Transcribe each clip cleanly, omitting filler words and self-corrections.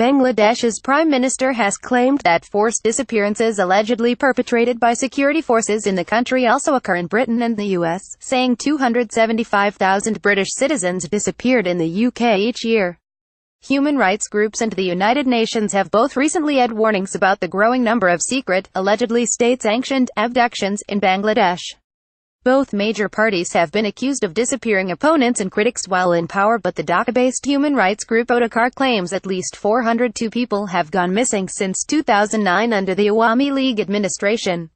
Bangladesh's Prime Minister has claimed that forced disappearances allegedly perpetrated by security forces in the country also occur in Britain and the US, saying 275,000 British citizens disappeared in the UK each year. Human rights groups and the United Nations have both recently had warnings about the growing number of secret, allegedly state-sanctioned, abductions in Bangladesh. Both major parties have been accused of disappearing opponents and critics while in power, but the Dhaka-based human rights group Odakar claims at least 402 people have gone missing since 2009 under the Awami League administration.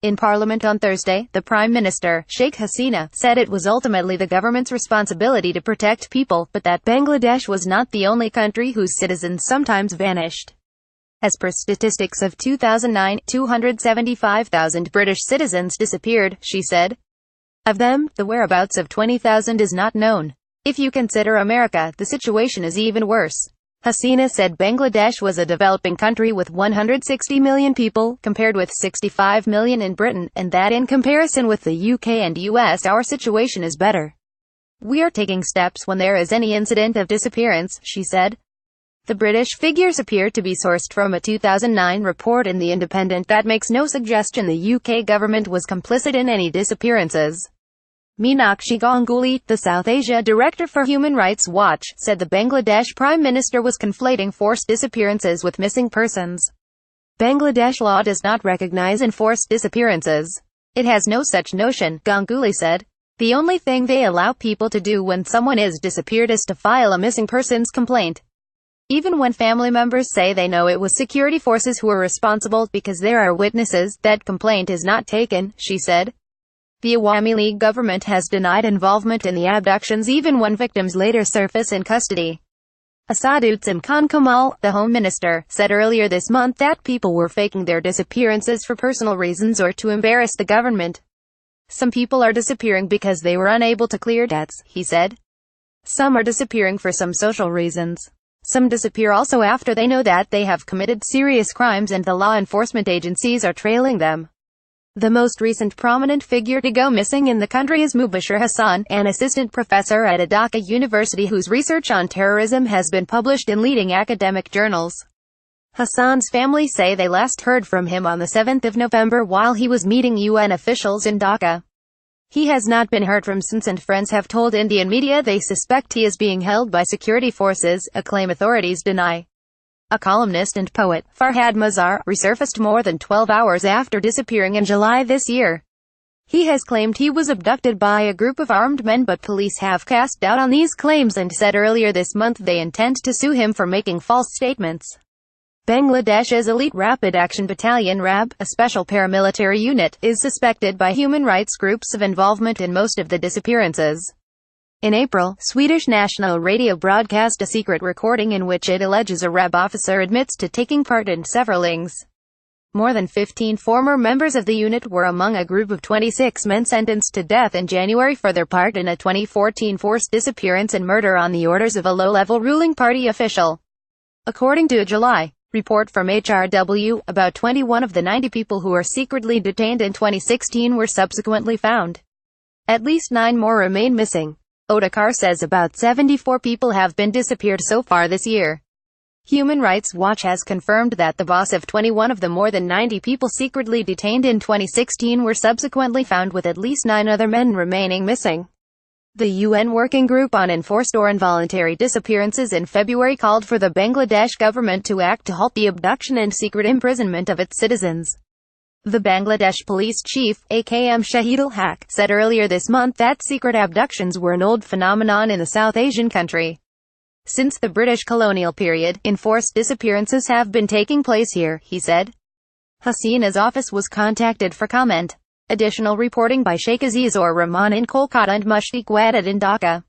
In Parliament on Thursday, the Prime Minister, Sheikh Hasina, said it was ultimately the government's responsibility to protect people, but that Bangladesh was not the only country whose citizens sometimes vanished. As per statistics of 2009, 275,000 British citizens disappeared, she said. Of them, the whereabouts of 20,000 is not known. If you consider America, the situation is even worse. Hasina said Bangladesh was a developing country with 160 million people, compared with 65 million in Britain, and that in comparison with the UK and US our situation is better. We are taking steps when there is any incident of disappearance, she said. The British figures appear to be sourced from a 2009 report in The Independent that makes no suggestion the UK government was complicit in any disappearances. Meenakshi Ganguly, the South Asia director for Human Rights Watch, said the Bangladesh Prime Minister was conflating forced disappearances with missing persons. Bangladesh law does not recognize enforced disappearances. It has no such notion, Ganguly said. The only thing they allow people to do when someone is disappeared is to file a missing persons complaint. Even when family members say they know it was security forces who were responsible because there are witnesses, that complaint is not taken, she said. The Awami League government has denied involvement in the abductions even when victims later surface in custody. Asaduddin Khan Kamal, the Home Minister, said earlier this month that people were faking their disappearances for personal reasons or to embarrass the government. Some people are disappearing because they were unable to clear debts, he said. Some are disappearing for some social reasons. Some disappear also after they know that they have committed serious crimes and the law enforcement agencies are trailing them. The most recent prominent figure to go missing in the country is Mubashir Hassan, an assistant professor at a Dhaka university whose research on terrorism has been published in leading academic journals. Hassan's family say they last heard from him on the 7th of November while he was meeting UN officials in Dhaka. He has not been heard from since, and friends have told Indian media they suspect he is being held by security forces, a claim authorities deny. A columnist and poet, Farhad Mazhar, resurfaced more than 12 hours after disappearing in July this year. He has claimed he was abducted by a group of armed men, but police have cast doubt on these claims and said earlier this month they intend to sue him for making false statements. Bangladesh's elite Rapid Action Battalion (RAB), a special paramilitary unit, is suspected by human rights groups of involvement in most of the disappearances. In April, Swedish national radio broadcast a secret recording in which it alleges a RAB officer admits to taking part in several killings. More than 15 former members of the unit were among a group of 26 men sentenced to death in January for their part in a 2014 forced disappearance and murder on the orders of a low-level ruling party official. According to a July report from HRW, about 21 of the 90 people who were secretly detained in 2016 were subsequently found. At least 9 more remain missing. Odakar says about 74 people have been disappeared so far this year. Human Rights Watch has confirmed that the boss of 21 of the more than 90 people secretly detained in 2016 were subsequently found, with at least 9 other men remaining missing. The UN Working Group on Enforced or Involuntary Disappearances in February called for the Bangladesh government to act to halt the abduction and secret imprisonment of its citizens. The Bangladesh police chief, AKM Shahidul Haq, said earlier this month that secret abductions were an old phenomenon in the South Asian country. Since the British colonial period, enforced disappearances have been taking place here, he said. Hasina's office was contacted for comment. Additional reporting by Sheikh Aziz or Rahman in Kolkata and Mushfiq Wadud in Dhaka.